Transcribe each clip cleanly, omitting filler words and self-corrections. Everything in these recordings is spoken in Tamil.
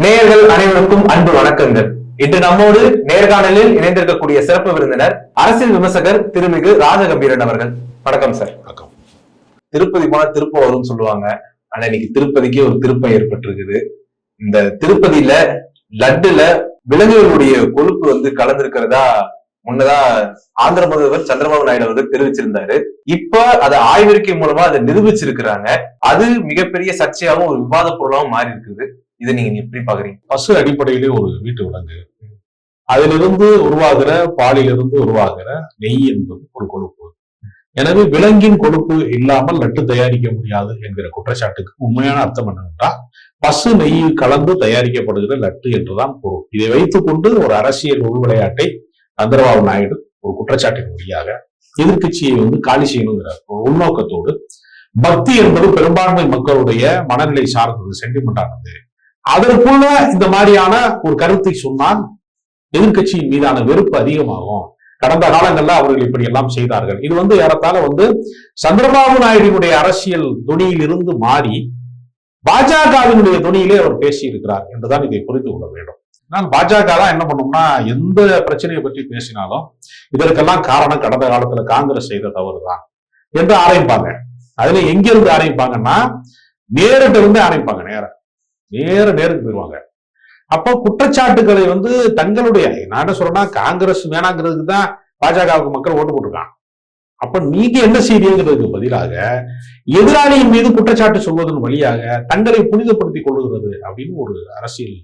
நேயர்கள் அனைவருக்கும் அன்பு வணக்கங்கள். இன்று நம்மோடு நேர்காணலில் இணைந்திருக்கக்கூடிய சிறப்பு விருந்தினர் அரசியல் விமர்சகர் திருமிகு ராஜகம்பீரன் அவர்கள். வணக்கம் சார். வணக்கம். திருப்பதி போனா திருப்பம் வரும்னு சொல்லுவாங்க. ஆனா இன்னைக்கு திருப்பதிக்கே ஒரு திருப்பம் ஏற்பட்டிருக்குது. இந்த திருப்பதியில லட்டுல விலங்குகளுடைய கொழுப்பு கலந்திருக்கிறதா முன்னதா ஆந்திர முதல்வர் சந்திரபாபு நாயுடு அவர்கள் தெரிவிச்சிருந்தாரு. இப்ப அதை ஆய்வறிக்கை மூலமா அதை நிரூபிச்சிருக்கிறாங்க. அது மிகப்பெரிய சர்ச்சையாகவும் ஒரு விவாத பொருளாகவும் மாறி இருக்குது. இதை நீங்க எப்படி பாக்குறீங்க? பசு அடிப்படையிலே ஒரு வீட்டு விலங்கு, அதிலிருந்து உருவாகிற பாலிலிருந்து உருவாகிற நெய் என்பது ஒரு கொழுப்பு. எனவே விலங்கின் கொழுப்பு இல்லாமல் லட்டு தயாரிக்க முடியாது என்கிற குற்றச்சாட்டுக்கு உண்மையான அர்த்தம் என்னவென்றால் பசு நெய் கலந்து தயாரிக்கப்படுகிற லட்டு என்றுதான் பொருள். இதை வைத்துக் கொண்டு ஒரு அரசியல் உள்விளையாட்டை சந்திரபாபு நாயுடு ஒரு குற்றச்சாட்டின் வழியாக எதிர்கட்சியை காலி செய்யணுங்கிற ஒரு உள்நோக்கத்தோடு, பக்தி என்பது பெரும்பான்மை மக்களுடைய மனநிலை சார்ந்தது, சென்டிமெண்டானது. அதற்குள்ள இந்த மாதிரியான ஒரு கருத்தை சொன்னால் எதிர்கட்சியின் மீதான வெறுப்பு அதிகமாகும். கடந்த காலங்கள்ல அவர்கள் இப்படி எல்லாம் செய்தார்கள். இது ஏறத்தாழ சந்திரபாபு நாயுடுடைய அரசியல் துணியில் இருந்து மாறி பாஜகவினுடைய துணியிலே அவர் பேசி இருக்கிறார் என்றுதான் இதை புரிந்து கொள்ள வேண்டும். ஆனால் பாஜக தான் என்ன பண்ணும்னா, எந்த பிரச்சனையை பற்றி பேசினாலும் இதற்கெல்லாம் காரணம் கடந்த காலத்துல காங்கிரஸ் செய்த தவறுதான் என்று ஆரம்பிப்பாங்க. அதுல எங்கிருந்து ஆரம்பிப்பாங்கன்னா, நேரிட்ட இருந்து ஆரம்பிப்பாங்க. நேருக்கு போயிடுவாங்க. அப்போ குற்றச்சாட்டுகளை தங்களுடைய, நான் என்ன சொல்றேன்னா, காங்கிரஸ் வேணாங்கிறதுக்கு தான் பாஜகவுக்கு மக்கள் ஓட்டு போட்டிருக்காங்க. அப்ப நீங்க என்ன செய்றீங்கிறதுக்கு பதிலாக எதிராளியின் மீது குற்றச்சாட்டு சொல்வதன் வழியாக தங்களை புனிதப்படுத்திக் கொள்ளுகிறது அப்படின்னு ஒரு அரசியல்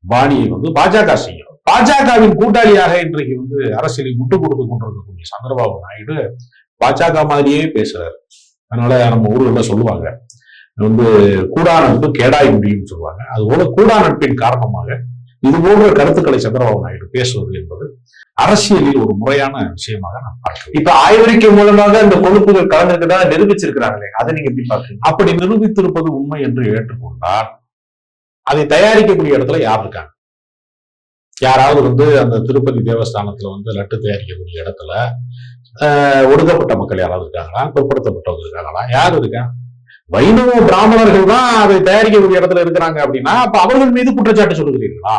பாணியை பாஜக செய்யும். பாஜகவின் கூட்டாளியாக இன்றைக்கு அரசியலை முட்டுக் கொடுத்து கொண்டிருக்கக்கூடிய சந்திரபாபு நாயுடு பாஜக மாதிரியே பேசுறாரு. அதனால நம்ம ஊர்ல சொல்லுவாங்க, கூடா நட்பு கேடாய் முடியும்னு சொல்லுவாங்க. அதுபோல கூடா நட்பின் காரணமாக இது போன்ற கருத்துக்களை சந்திரபாபு நாயுடு பேசுவது என்பது அரசியலில் ஒரு முறையான விஷயமாக நான் பார்க்கிறேன். இப்ப ஆய்வறிக்கை மூலமாக இந்த கொழுப்புகள் கலந்துருக்கதா நிரூபிச்சிருக்கிறாங்களே, அதை நீங்க எப்படி பார்க்கறீங்க? அப்படி நிரூபித்திருப்பது உண்மை என்று ஏற்றுக்கொண்டால் அதை தயாரிக்கக்கூடிய இடத்துல யார் இருக்காங்க? யாராவது அந்த திருப்பதி தேவஸ்தானத்துல லட்டு தயாரிக்கக்கூடிய இடத்துல ஒடுக்கப்பட்ட மக்கள் யாராவது இருக்காங்களா? பிற்படுத்தப்பட்டவங்க இருக்காங்களா? யார் இருக்கா? வைணவ பிராமணர்கள் தான் அதை தயாரிக்கக்கூடிய இடத்துல இருக்கிறாங்க அப்படின்னா, அப்ப அவர்கள் மீது குற்றச்சாட்டு சொல்லுகிறீர்களா?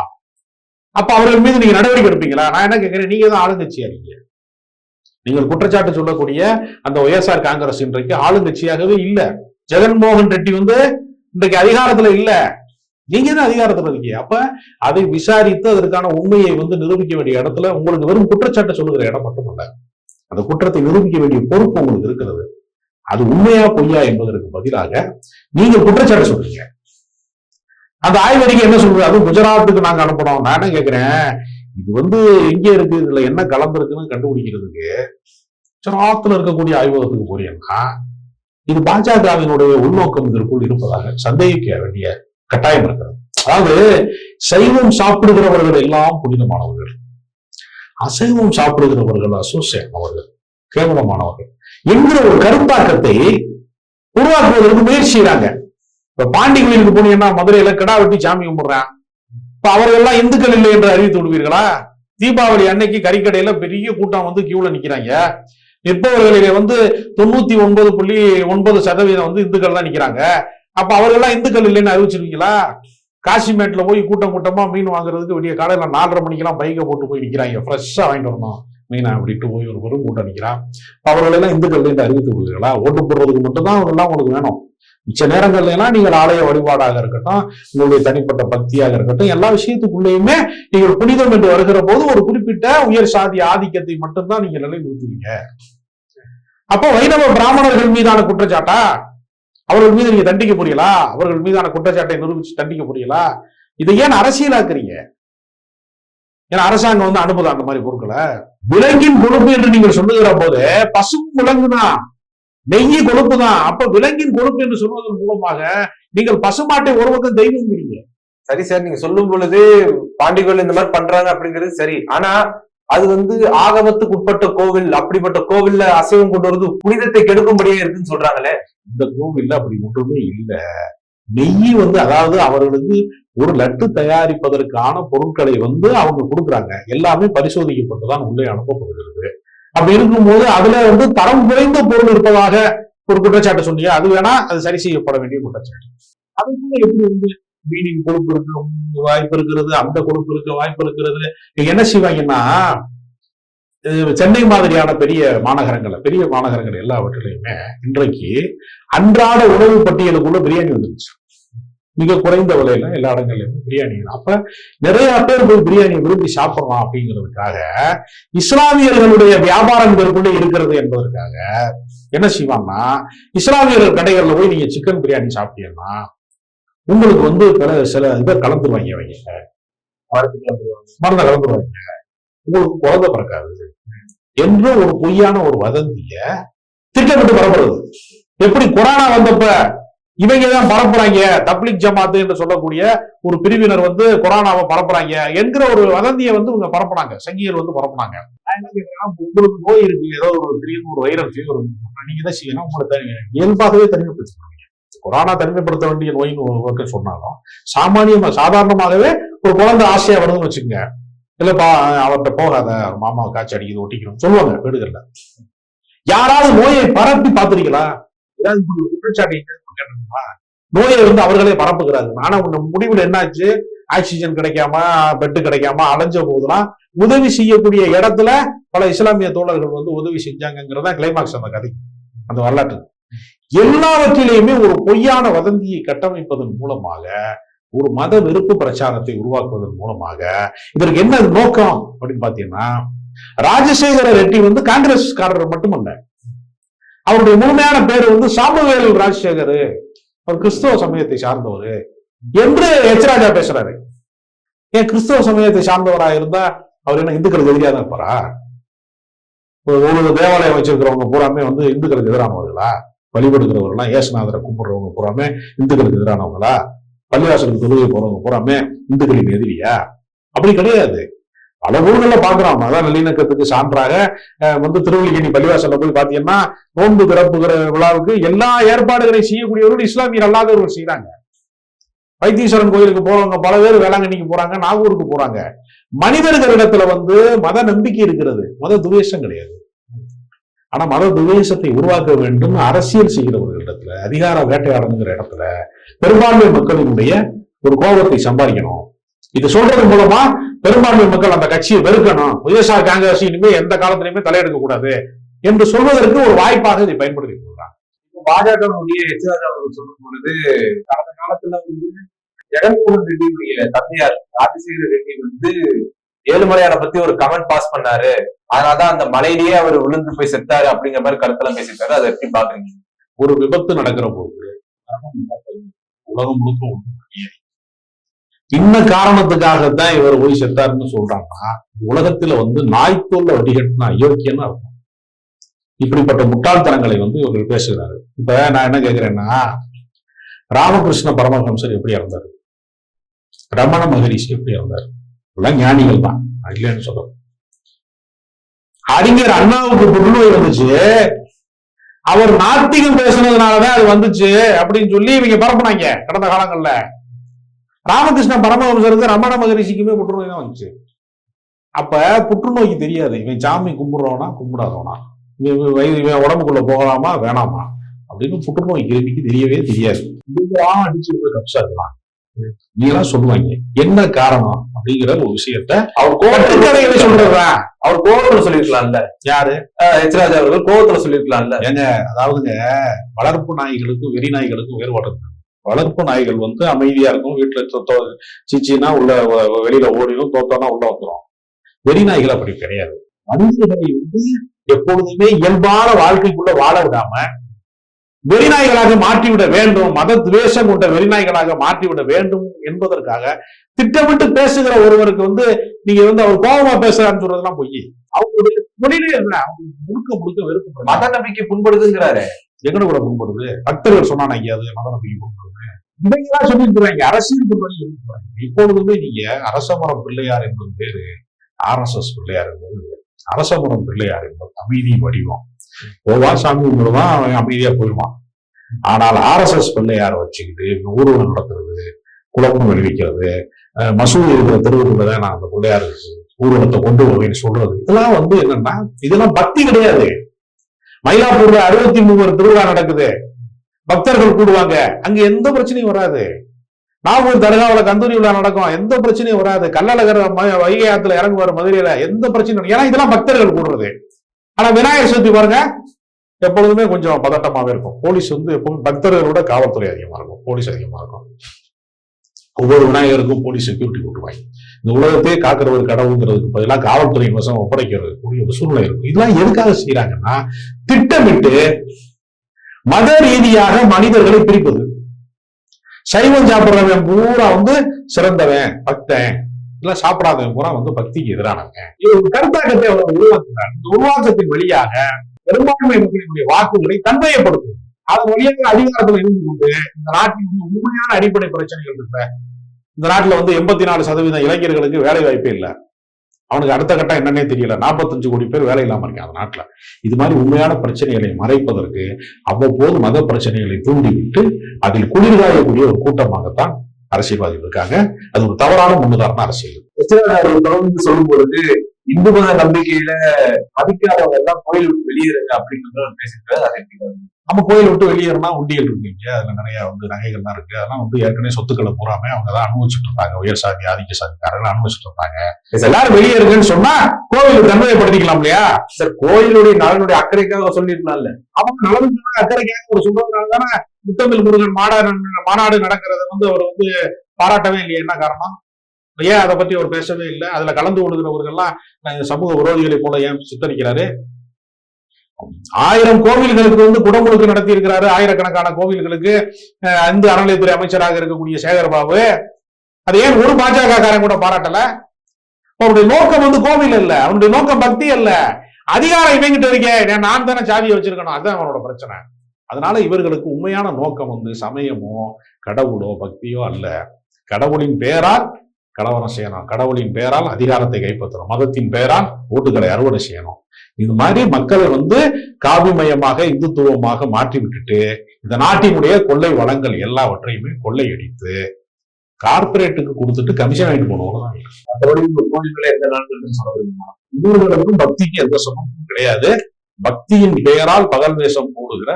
அப்ப அவர்கள் மீது நீங்க நடவடிக்கை எடுப்பீங்களா? நான் என்ன கேட்கிறேன், நீங்க தான் ஆளுங்கட்சியா இருக்கீங்க. நீங்கள் குற்றச்சாட்டு சொல்லக்கூடிய அந்த ஒய்எஸ்ஆர் காங்கிரஸ் இன்றைக்கு ஆளுங்கட்சியாகவே இல்ல. ஜெகன்மோகன் ரெட்டி இன்றைக்கு அதிகாரத்துல இல்ல, நீங்க தான் அதிகாரத்துல இருக்கீங்க. அப்ப அதை விசாரித்து அதற்கான உண்மையை நிரூபிக்க வேண்டிய இடத்துல உங்களுக்கு வெறும் குற்றச்சாட்டு சொல்லுகிற இடம் மட்டுமல்ல, அந்த குற்றத்தை நிரூபிக்க வேண்டிய பொறுப்பு உங்களுக்கு இருக்கிறது. அது உண்மையா பொய்யா என்பதற்கு பதிலாக நீங்கள் குற்றச்சாட்டு சொல்றீங்க. அந்த ஆய்வறிக்கை என்ன சொல்றது? அது குஜராத்துக்கு நாங்க அனுப்பணும். நான் என்ன கேட்கிறேன், இது எங்க இருக்கு, இதுல என்ன கலந்துருக்குன்னு கண்டுபிடிக்கிறதுக்கு குஜராத்துல இருக்கக்கூடிய ஆய்வகத்துக்கு போறீங்கன்னா, இது பாஜகவினுடைய உள்நோக்கம் இதற்குள் இருப்பதாக சந்தேகிக்க வேண்டிய கட்டாயம் இருக்கிறது. அதாவது சைவம் சாப்பிடுகிறவர்கள் எல்லாம் புனிதமானவர்கள், அசைவம் சாப்பிடுகிறவர்கள் அசோசியமானவர்கள், கேவலமானவர்கள் என்கிற ஒரு கருத்தாக்கத்தை உருவாக்குவதற்கு முயற்சி செய்யறாங்க. இப்ப பாண்டி கோயிலுக்கு போனீங்கன்னா மதுரையில கிடா வெட்டி சாமி கும்பிடுறான். இப்ப அவர்கள் எல்லாம் இந்துக்கள் இல்லை என்று அறிவித்து விடுவீர்களா? தீபாவளி அன்னைக்கு கறிக்கடையில பெரிய கூட்டம் கியூல நிக்கிறாங்க. நிற்பவர்களிலே 99.9% இந்துக்கள் தான் நிக்கிறாங்க. அப்ப அவர்கள் எல்லாம் இந்துக்கள் இல்லைன்னு அறிவிச்சிருவீங்களா? காசிமேட்ல போய் கூட்டமா மீன் வாங்குறதுக்கு விடிய காலையில 4:30 மணிக்கெல்லாம் பைக்கை போட்டு போய் நிக்கிறாங்க. ஃப்ரெஷ்ஷா வாங்கிட்டு வரணும் மீனா அப்படின்ட்டு போய் ஒரு பெரும் கூட்டம் நிக்கிறான். அவர்கள் எல்லாம் இந்துக்கள் என்று அறிவித்து விடுவீர்களா? ஓட்டு போடுறதுக்கு மட்டும்தான் அவர்கள்லாம் உங்களுக்கு வேணும். மிச்ச நேரங்கள்ல எல்லாம் நீங்கள் ஆலய வழிபாடாக இருக்கட்டும், உங்களுடைய தனிப்பட்ட பக்தியாக இருக்கட்டும், எல்லா விஷயத்துக்குள்ளேயுமே நீங்கள் புனிதம் என்று வருகிற போது ஒரு குறிப்பிட்ட உயர் சாதி ஆதிக்கத்தை மட்டும்தான் நீங்க நிலைநிறுத்துவீங்க. அப்போ வைணவ பிராமணர்கள் மீதான குற்றச்சாட்டா? அவர்கள் மீது நீங்க தண்டிக்க முடியலா? அவர்கள் மீதான குற்றச்சாட்டை நிரூபிச்சு தண்டிக்க முடியலா? இதை ஏன் அரசியலாக்குறீங்க? ஏன்னா அரசாங்கம் அனுப்புதா அந்த மாதிரி பொருட்களை? விலங்கின் கொழுப்பு என்று நீங்கள் சொல்லுகிற போது பசு விலங்குதான், நெய் கொழுப்பு தான். அப்ப விலங்கின் கொழுப்பு என்று சொல்வதன் மூலமாக நீங்கள் பசுமாட்டை ஒரு பக்கம் தெய்வங்கிறீங்க. சரி சார், நீங்க சொல்லும் பொழுது பாண்டிகோயில் இந்த மாதிரி பண்றாங்க அப்படிங்கிறது சரி. ஆனா அது ஆகமத்துக்கு உட்பட்ட கோவில், அப்படிப்பட்ட கோவில்ல அசைவம் கொண்டு வருவது புனிதத்தை கெடுக்கும்படியே இருக்குன்னு சொல்றாங்களே. இந்த கோவில்ல அப்படி ஒன்றுமே இல்லை. நெய் அதாவது அவர்களுக்கு ஒரு லட்டு தயாரிப்பதற்கான பொருட்களை அவங்க கொடுக்குறாங்க. எல்லாமே பரிசோதிக்கப்பட்டுதான் உள்ளே அனுப்பப்படுகிறது. அப்படி இருக்கும்போது அதுல தரம் குறைந்த பொருள் இருப்பதாக ஒரு குற்றச்சாட்டு சொன்னீங்க. அது வேணா அது சரி செய்யப்பட வேண்டிய குற்றச்சாட்டு. அதுக்குள்ள எப்படி மீனிங் கொழுப்பு இருக்க வாய்ப்பு இருக்கிறது, அந்த கொழுப்பு இருக்க வாய்ப்பு இருக்கிறது. என்ன செய்வாங்கன்னா, சென்னை மாதிரியான பெரிய மாநகரங்கள் எல்லாவற்றிலையுமே இன்றைக்கு அன்றாட உணவு பட்டியலுக்குள்ள பிரியாணி வந்துருச்சு. மிக குறைந்த விலையில எல்லா இடங்கள்லயுமே பிரியாணி. அப்ப நிறைய பேர் போய் பிரியாணி விரும்பி சாப்பிடலாம் அப்படிங்கிறதுக்காக, இஸ்லாமியர்களுடைய வியாபாரங்களுக்குள்ள இருக்கிறது என்பதற்காக என்ன செய்வாங்கன்னா, இஸ்லாமியர்கள் கடைகள்ல போய் நீங்க சிக்கன் பிரியாணி சாப்பிட்டீங்கன்னா உங்களுக்கு வந்து சில இதை கலந்துருவாங்க, மருந்தை கலந்துருவாங்க, உங்களுக்கு குழந்தை பிறக்காது என்ற ஒரு பொய்யான ஒரு வதந்திய திட்டமிட்டு பரப்புறது. எப்படி கொரோனா வந்தப்ப இவங்கதான் பரப்புறாங்க, தப்லீக் ஜமாத்து என்று சொல்லக்கூடிய ஒரு பிரிவினர் வந்து கொரோனாவை பரப்புறாங்க என்கிற ஒரு வதந்தியை வந்து இவங்க பரப்புனாங்க, சங்கிகள் வந்து பரப்புனாங்க. உங்களுக்கு நோய் இருக்கு, ஏதோ ஒரு திடீர்னு ஒரு வைரல் ஃபீவர், நீங்க தான் செய்யணும், உங்களை இயல்பாகவே தனிமைப்படுத்திக்கணும். கொரோனா தனிமைப்படுத்த வேண்டிய நோயின்னு சொன்னாலும் சாதாரணமாகவே ஒரு குழந்தை ஆசையா வருதுன்னு வச்சுக்கோங்க, இல்லப்பா அவர்கிட்ட போகாத, மாமா காய்ச்சி அடிக்குது ஒட்டிக்கணும் சொல்லுவாங்க வீடுகள்ல. யாராவது நோயை பரப்பி பார்த்திருக்கீங்களா? ஏதாவது குற்றச்சாட்டு நோயை வந்து அவர்களே பரப்புகிறார்கள். ஆனா முடிவுல என்னாச்சு, ஆக்சிஜன் கிடைக்காம, பெட்டு கிடைக்காம அலைஞ்ச போதெல்லாம் உதவி செய்யக்கூடிய இடத்துல பல இஸ்லாமிய தோழர்கள் வந்து உதவி செஞ்சாங்கிறதா கிளைமாக்ஸ் அந்த கதை, அந்த வரலாற்று. எல்லாவற்றிலேயுமே ஒரு பொய்யான வதந்தியை கட்டமைப்பதன் மூலமாக, ஒரு மத வெறுப்பு பிரச்சாரத்தை உருவாக்குவதன் மூலமாக இதற்கு என்ன நோக்கம் அப்படின்னு பாத்தீங்கன்னா, ராஜசேகர ரெட்டி வந்து காங்கிரஸ்காரர் மட்டுமல்ல, அவருடைய முழுமையான பேர் வந்து சாமுவேல் ராஜசேகர், அவர் கிறிஸ்தவ சமயத்தை சார்ந்தவர் என்று எச்ராஜா பேசுறாரு. ஏன் கிறிஸ்தவ சமயத்தை சார்ந்தவரா இருந்தா அவர் என்ன இந்துக்களுக்கு எதிராக தான் இருப்பாரா? ஒரு தேவாலயம் வச்சிருக்கிறவங்க பூராமே வந்து இந்துக்களுக்கு எதிரானவர்களா? வழிபடுகிறவர்களா, ஏசுநாதரை கும்பிடுறவங்க பூராமே இந்துக்களுக்கு எதிரானவங்களா? பள்ளிவாசலுக்கு தொழுகை போறவங்க பூராமே இந்துக்களின் எதிரியா? அப்படி கிடையாது. பல ஊர்கள்ல பாக்குறோம். அதான் நல்லிணக்கத்துக்கு சான்றாக வந்து திருவள்ளிக்கேணி பள்ளிவாசல்ல போய் பாத்தீங்கன்னா, நோன்பு திறப்புகிற விழாவுக்கு எல்லா ஏற்பாடுகளையும் செய்யக்கூடியவர்கள் இஸ்லாமியர் அல்லாதவர்கள் செய்யறாங்க. வைத்தீஸ்வரன் கோயிலுக்கு போறவங்க பல பேர் வேளாங்கண்ணிக்கு போறாங்க, நாகூருக்கு போறாங்க. மனிதர்களிடத்துல வந்து மத நம்பிக்கை இருக்கிறது, மத துவேஷம் கிடையாது. ஆனா மத துவேஷத்தை உருவாக்க வேண்டும் அரசியல் செய்கிறவர்களிடத்துல, அதிகார வேட்டையாடணுங்கிற இடத்துல பெரும்பான்மை மக்களினுடைய ஒரு கோபத்தை சம்பாதிக்கணும். இது சொல்றது மூலமா பெரும்பான்மை மக்கள் அந்த கட்சியை வெறுக்கணும், ஒய்எஸ்ஆர் காங்கிரஸ் இனிமே எந்த காலத்திலுமே தலையெடுக்க கூடாது என்று சொல்வதற்கு ஒரு வாய்ப்பாக இதை பயன்படுத்தி கொள்றாங்க. பாஜகவுடைய எச்ராஜா அவர்கள் சொல்லும் பொழுது, கடந்த காலத்துல வந்து ஜெகன்மோகன் ரெட்டியுடைய தந்தையார் ராஜசேகர ரெட்டி வந்து ஏழுமலையான பத்தி ஒரு கமெண்ட் பாஸ் பண்ணாரு, அதனாலதான் அந்த மலையிலேயே அவர் விழுந்து போய் செத்தாரு அப்படிங்கிற மாதிரி கருத்தெல்லாம் பேசியிருக்காரு. அதை எப்படி பாக்குறீங்க? ஒரு விபத்து நடக்கிற போது உலகம் முழுக்க இன்ன காரணத்துக்காகத்தான் இவர் போய் செத்தாருன்னு சொல்றாங்கன்னா, உலகத்துல வந்து நாய்த்தோல்ல வடிகட்டின அயோக்கியன்னு அர்த்தம். இப்படிப்பட்ட முட்டாள்தனங்களை வந்து இவர்கள் பேசுகிறாரு. இப்ப நான் என்ன கேட்கிறேன்னா, ராமகிருஷ்ண பரமஹம்சர் எப்படி இறந்தாரு, ரமண மகரிஷி எப்படி இறந்தாரு, எல்லாம் ஞானிகள் தான், இல்லைன்னு சொல்றோம். அறிஞர் அண்ணாவுக்கு புற்றுநோய் வந்துச்சு, அவர் நாத்திகம் பேசுனதுனாலதான் அது வந்துச்சு அப்படின்னு சொல்லி இவங்க பரப்புனாங்க கடந்த காலங்கள்ல. ராமகிருஷ்ண பரமஹம்சருக்கு ரமண மகரிஷிக்குமே புற்றுநோய் தான் வந்துச்சு. அப்ப புற்றுநோய்க்கு தெரியாது இவன் சாமி கும்பிடுறவனா கும்பிடாதவனா, இவன் உடம்புக்குள்ள போகலாமா வேணாமா அப்படின்னு புற்றுநோய் கிருமிக்கு தெரியவே தெரியாது. அடிச்சு கப்சா இருக்கலாம் நீங்களாம் சொல்லுவாங்க. என்ன காரணம் அப்படிங்கிற ஒரு விஷயத்த அவர் கோபத்துல சொல்றதா, அவர் கோபத்துல சொல்லிருக்கலாம்ல. யாரு? எச்ராஜா அவர்கள் கோபத்துல சொல்லிருக்கலாம்ல. ஏங்க, அதாவதுங்க, வளர்ப்பு நாய்களுக்கும் வெறி நாய்களுக்கும் வேறுபாடு இருக்கு. வளர்ப்பு நாய்கள் வந்து அமைதியா இருக்கும், வீட்டுல சிச்சின்னா உள்ள வெளியில ஓடிடும், தோத்தோன்னா உள்ள வந்துடும். வெறி நாய்கள் அப்படி கிடையாது. மனிதர்களை வந்து எப்பொழுதுமே இயல்பான வாழ்க்கைக்குள்ள வாழ விடாம வெறிநாய்களாக மாற்றிவிட வேண்டும், மத துவேஷம் கொண்ட வெறிநாய்களாக மாற்றிவிட வேண்டும் என்பதற்காக திட்டமிட்டு பேசுகிற ஒருவருக்கு வந்து நீங்க வந்து அவர் கோபமா பேசுறான்னு சொல்றதுலாம் பொய். அவங்களுடைய தொழிலே என்ன, முழுக்க முழுக்க வெறுப்பு, மத நம்பிக்கை புண்படுதுங்கிறாரு. எங்கட கூட புண்படுது? பக்தர்கள் சொன்னாங்க ஐயாவது மத நம்பிக்கை புண்படுது. இதையெல்லாம் சொல்லியிருக்கிறாங்க, அரசியலுக்கு பண்ணி சொல்லியிருக்கிறாங்க. இப்பொழுதுமே நீங்க அரசமரம் பிள்ளையார் என்பது பேரு, RSS பிள்ளையார் என்பது, அரசமரம் பிள்ளையார் என்பது அமைதி வடிவம். போவான் சாமி கும்பிடுவான், அவன் அமைதியா போயிடுவான். ஆனால் RSS பிள்ளையார வச்சுக்கிட்டு ஊர்வலம் நடத்துறது, குழப்பம் விளைவிக்கிறது, மசூதி இருக்கிற தெருவுக்குள்ளதான் நான் அந்த பிள்ளையார் ஊர்வலத்தை கொண்டு போவேன்னு சொல்றது, இதெல்லாம் வந்து என்னன்னா, இதெல்லாம் பக்தி கிடையாது. மயிலாப்பூர்ல 63 திருவிழா நடக்குது, பக்தர்கள் கூடுவாங்க, அங்க எந்த பிரச்சனையும் வராது. நாகூர் தர்காவுல கந்தூரி விழா நடக்கும், எந்த பிரச்சனையும் வராது. கள்ளழகர் வைகை ஆத்துல இறங்குவார் மதுரையில, எந்த பிரச்சனையும். ஏன்னா இதெல்லாம் பக்தர்கள் கூடுறது. ஆனா விநாயகர் சதுர்த்தி பாருங்க, எப்பொழுதுமே கொஞ்சம் பதட்டமாவே இருக்கும். போலீஸ் வந்து எப்பவுமே பக்தர்களோட காவல்துறை அதிகமா இருக்கும், போலீஸ் அதிகமா இருக்கும். ஒவ்வொரு விநாயகருக்கும் போலீஸ் செக்யூரிட்டி கூட்டுவாங்க. இந்த உலகத்தையே காக்கிற ஒரு கடவுங்கிறதுக்கு பதிலாக காவல்துறை வசம் ஒப்படைக்கிறது கூடிய ஒரு சூழ்நிலை இருக்கும். இதெல்லாம் எதுக்காக செய்யறாங்கன்னா, திட்டமிட்டு மத ரீதியாக மனிதர்களை பிரிப்பது. சைவம் சாப்பிடுறவன் பூரா வந்து சிறந்தவன் பக்தன், இல்ல சாப்பிடாதவன் பூரா வந்து பக்திக்கு எதிரானவன். இது ஒரு கருத்தாக்கத்தை அவர் உருவாக்குறார். இந்த உருவாக்கத்தின் வழியாக பெரும்பான்மை மக்களுடைய வாக்குகளை தன்மையப்படுத்தும். அதன் வழியாக அதிகாரத்தில் இருந்து கொண்டு இந்த நாட்டில் வந்து உண்மையான அடிப்படை பிரச்சனைகள் இருக்க, இந்த நாட்டுல வந்து 84% இளைஞர்களுக்கு வேலை வாய்ப்பே இல்லை. அவனுக்கு அடுத்த கட்டம் என்னன்னே தெரியல. 45 கோடி பேர் வேலை இல்லாம இருக்காங்க அந்த நாட்டுல. இது மாதிரி உண்மையான பிரச்சனைகளை மறைப்பதற்கு அவ்வப்போது மத பிரச்சனைகளை தூண்டிவிட்டு அதில் குளிர்காயக்கூடிய ஒரு கூட்டமாகத்தான் அரசியல்வாதிகள் இருக்காங்க. அது ஒரு தவறான முன்னுதாரண அரசியல். தொடர்ந்து சொல்லும் பொழுது இந்து மத நம்பிக்கையில மதிக்காதவங்க எல்லாம் கோயில் விட்டு வெளியேறுங்க அப்படிங்கிறத பேசிட்டு அதை நம்ம கோயில் விட்டு வெளியேறினா உண்டியல் இருக்கு, அதுல நிறைய வந்து நகைகள்லாம் இருக்கு. அதெல்லாம் வந்து ஏற்கனவே சொத்துக்களை பூராமே அவங்க தான் அனுபவிச்சுட்டு இருந்தாங்க. உயர் சாதி ஆதிக்க சாதிக்காரர்கள் அனுபவிச்சுட்டு இருந்தாங்க. எல்லாரும் வெளியேறுங்கன்னு சொன்னா கோவிலுக்கு தன்மைப்படுத்திக்கலாம் இல்லையா? சார், கோயிலுடைய நலனுடைய அக்கறைக்காக சொல்லிருக்கலாம்ல. அவங்க நலனுக்கு அக்கறைக்காக ஒரு சொல்றதுனால தானே முத்தமிழ் முருகன் மாநாடு நடக்கிறது வந்து அவர் வந்து பாராட்டவே இல்லையா? என்ன காரணம்? ஏன் அதை பத்தி அவர் பேசவே இல்லை? அதுல கலந்து கொள்கிறவர்கள்லாம் சமூக விரோதிகளை போல ஏன் சித்தரிக்கிறாரு? 1000 கோவில்களுக்கு வந்து குடமுழுக்கு நடத்தி இருக்கிறாரு. ஆயிரக்கணக்கான கோவில்களுக்கு இந்து அறநிலையத்துறை அமைச்சராக இருக்கக்கூடிய சேகர்பாபு. அது ஏன் ஒரு பாஜக காரன் கூட பாராட்டல? அவருடைய நோக்கம் வந்து கோவில் அல்ல, அவனுடைய நோக்கம் பக்தி அல்ல. அதிகாரம் இவங்கிட்ட இருக்கேன், நான் தானே சாவியை வச்சிருக்கணும், அதுதான் அவனோட பிரச்சனை. அதனால இவர்களுக்கு உண்மையான நோக்கம் வந்து சமயமோ கடவுளோ பக்தியோ அல்ல. கடவுளின் பெயரால் கலவரம் செய்யணும், கடவுளின் பெயரால் அதிகாரத்தை கைப்பற்றணும், மதத்தின் பெயரால் ஓட்டுகளை அறுவடை செய்யணும். இது மாதிரி மக்களை வந்து காவிமயமாக இந்துத்துவமாக மாற்றி விட்டுட்டு இந்த நாட்டினுடைய கொள்ளை வளங்கள் எல்லாவற்றையுமே கொள்ளையடித்து கார்பரேட்டுக்கு கொடுத்துட்டு கமிஷன் வாங்கிட்டு போனவங்க. இவர்களுக்கும் பக்திக்கு எந்த சம்பந்தமும் கிடையாது. பக்தியின் பெயரால் பகல் வேஷம் போடுகிற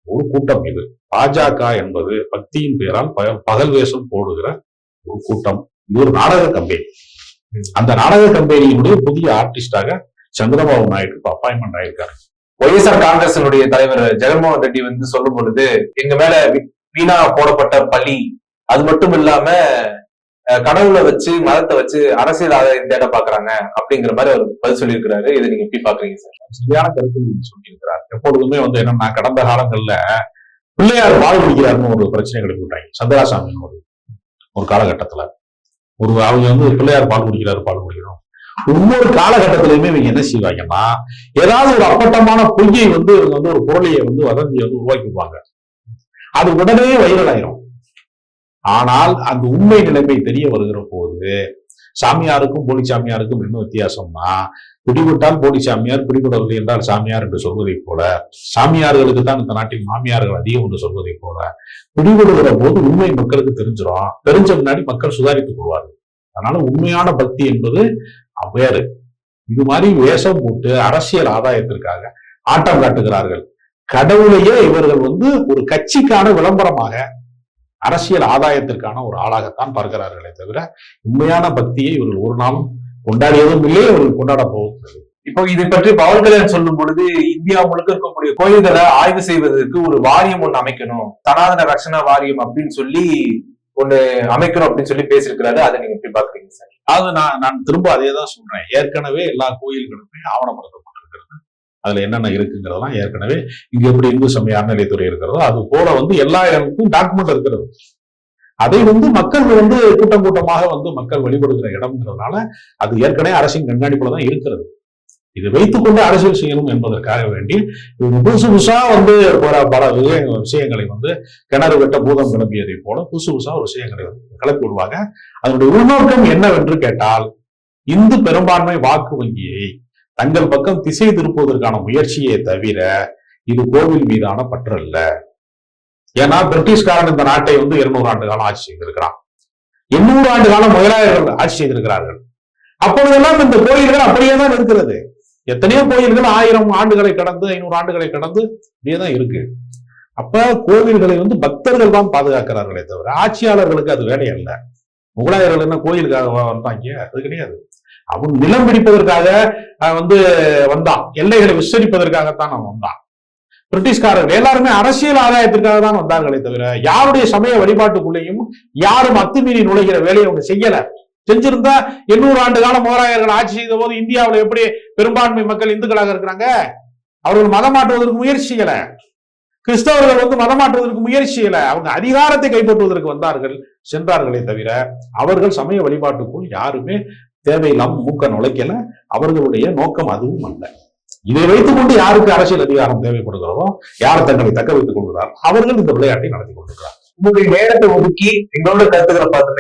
ஒரு கூட்டம் இது. பாஜக என்பது பக்தியின் பெயரால் பகல் வேஷம் போடுகிற ஒரு கூட்டம். இது ஒரு நாடக கம்பெனி. அந்த நாடக கம்பெனியினுடைய புதிய ஆர்டிஸ்டாக சந்திரபாபு நாயுடு அப்பாயின்மெண்ட் ஆயிருக்காரு. ஒய்எஸ்ஆர் காங்கிரசினுடைய தலைவர் ஜெகன்மோகன் ரெட்டி வந்து சொல்லும் பொழுது, எங்க மேல வீணா போடப்பட்ட பழி, அது மட்டும் இல்லாம கடவுளை வச்சு மதத்தை வச்சு அரசியல் ஆதாயம் தேட பாக்குறாங்க அப்படிங்கிற மாதிரி அவர் பதில் சொல்லியிருக்கிறாரு. இதை நீங்க எப்படி பாக்குறீங்க சார்? சரியான கருத்து சொல்லியிருக்கிறார். எப்பொழுதுமே வந்து என்னன்னா, கடந்த காலங்கள்ல பிள்ளையார் பால் குடிக்கிறாருன்னு ஒரு பிரச்சனை கிளப்பிவிட்டாங்க. சந்திராசாமி ஒரு காலகட்டத்துல அவங்க வந்து பிள்ளையார் பால் குடிக்கிறோம். ஒவ்வொரு காலகட்டத்திலுமே இவங்க என்ன செய்வாங்கன்னா, ஏதாவது ஒரு அப்பட்டமான பொய்யை வந்து இவங்க வந்து ஒரு பொருளையை வந்து வதந்தியை வந்து உருவாக்கிடுவாங்க. அது உடனே வைரல் ஆயிரும். ஆனால் அந்த உண்மை நிலைமை தெரிய வருகிற போது சாமியாருக்கும் போலி சாமியாருக்கும் என்ன வித்தியாசம்னா, பிடிபட்டால் போலி சாமியார், பிடிபடவில்லை என்றால் சாமியார் என்று சொல்வதை போல, சாமியார்களுக்கு தான் இந்த நாட்டில் மாமியார்கள் அதிகம் என்று சொல்வதை போல, பிடிபடுகிற போது உண்மை மக்களுக்கு தெரிஞ்சிடும். தெரிஞ்ச முன்னாடி மக்கள் சுதாரித்துக் கொள்வார்கள். அதனால உண்மையான பக்தி என்பது வேறு. இது மாதிரி வேஷம் போட்டு அரசியல் ஆதாயத்திற்காக ஆட்டம் காட்டுகிறார்கள். கடவுளையே இவர்கள் வந்து ஒரு கட்சிக்கான விளம்பரமாக, அரசியல் ஆதாயத்திற்கான ஒரு ஆளாகத்தான் பார்க்கிறார்களே தவிர உண்மையான பக்தியை இவர்கள் ஒரு நாளும் கொண்டாடியதும் இல்லை, இவர்கள் கொண்டாட போவதில்லை. இப்போ இதை பற்றி பவன் கல்யாண் சொல்லும் பொழுது, இந்தியா முழுக்க இருக்கக்கூடிய கோயில்களை ஆய்வு செய்வதற்கு ஒரு வாரியம் ஒண்ணு அமைக்கணும், சனாதன ரட்சணா வாரியம் அப்படின்னு சொல்லி ஒண்ணு அமைக்கணும் அப்படின்னு சொல்லி பேசியிருக்கிறாரு. அதை நீங்க எப்படி பாக்குறீங்க சார்? அது நான் திரும்ப அதே தான் சொல்றேன். ஏற்கனவே எல்லா கோயில்களுமே ஆவணப்படுத்தப்பட்டிருக்கிறது. அதுல என்னென்ன இருக்குங்கிறதெல்லாம் ஏற்கனவே இங்க எப்படி இந்து சமய அறநிலையத்துறை இருக்கிறதோ அது போல வந்து எல்லா இடமும் டாக்குமெண்ட் இருக்கிறது. அதை வந்து மக்கள் வந்து கூட்டமாக வந்து மக்கள் வழிபடுகிற இடம்ங்கிறதுனால அது ஏற்கனவே அரசின் கண்காணிப்புல தான் இருக்கிறது. இதை வைத்துக்கொண்டு அரசியல் செய்யணும் என்பதற்காக வேண்டி புதுசா வந்து பல விஷயங்களை வந்து கிணறு வெட்ட பூதம் கிளம்பியதை போல புதுசா ஒரு விஷயங்களை வந்து கிளப்பி விடுவாங்க. அதனுடைய உள்நோக்கம் என்னவென்று கேட்டால், இந்து பெரும்பான்மை வாக்கு வங்கியை தங்கள் பக்கம் திசை திருப்புவதற்கான முயற்சியே தவிர இது கோவில் மீதான பற்று அல்ல. ஏன்னா பிரிட்டிஷ்காரன் இந்த நாட்டை வந்து 200 ஆண்டு காலம் ஆட்சி செய்திருக்கிறான். 800 ஆண்டு காலம் முதலாளர்கள் ஆட்சி செய்திருக்கிறார்கள். அப்பொழுதெல்லாம் இந்த கோயில்கள் அப்படியே தான் இருக்கிறது. எத்தனையோ கோயில்கள் 1000 ஆண்டுகளை கடந்து 500 ஆண்டுகளை கடந்து இப்படியே தான் இருக்கு. அப்ப கோவில்களை வந்து பக்தர்கள் தான் பாதுகாக்கிறார்களே தவிர ஆட்சியாளர்களுக்கு அது வேலை அல்ல. முகலாயர்கள் என்ன கோயிலுக்காக வந்தாங்க? அது கிடையாது. அவன் நிலம் பிடிப்பதற்காக வந்தான், எல்லைகளை விஸ்தரிப்பதற்காகத்தான் அவன் வந்தான். பிரிட்டிஷ்காரர்கள் எல்லாருமே அரசியல் ஆதாயத்திற்காக தான் வந்தார்களே தவிர யாருடைய சமய வழிபாட்டுக்குள்ளேயும் யாரும் அத்துமீறி நுழைகிற வேலையை அவங்க செய்யல. செஞ்சிருந்தா 800 ஆண்டு காலம் முகலாயர்கள் ஆட்சி செய்த போது இந்தியாவில் எப்படி பெரும்பான்மை மக்கள் இந்துக்களாக இருக்கிறாங்க? அவர்கள் மதம் மாற்றுவதற்கு முயற்சி செய்யல. கிறிஸ்தவர்கள் மதம் மாற்றுவதற்கு முயற்சி செய்யல. அவங்க அதிகாரத்தை கைப்பற்றுவதற்கு வந்தார்கள், சென்றார்களே தவிர அவர்கள் சமய வழிபாட்டுக்குள் யாருமே தேவையில்லாம மூக்க நுழைக்கல. அவர்களுடைய நோக்கம் அதுவும் அல்ல. இதை வைத்துக் கொண்டு யாருக்கு அரசியல் அதிகாரம் தேவைப்படுகிறதோ, யார் தங்களை தக்க வைத்துக் கொள்கிறார், அவர்கள் இந்த விளையாட்டை நடத்தி கொண்டிருக்கிறார். உங்களுடைய நேரத்தை ஒதுக்கி எங்களோட கருத்துக்களை பார்த்து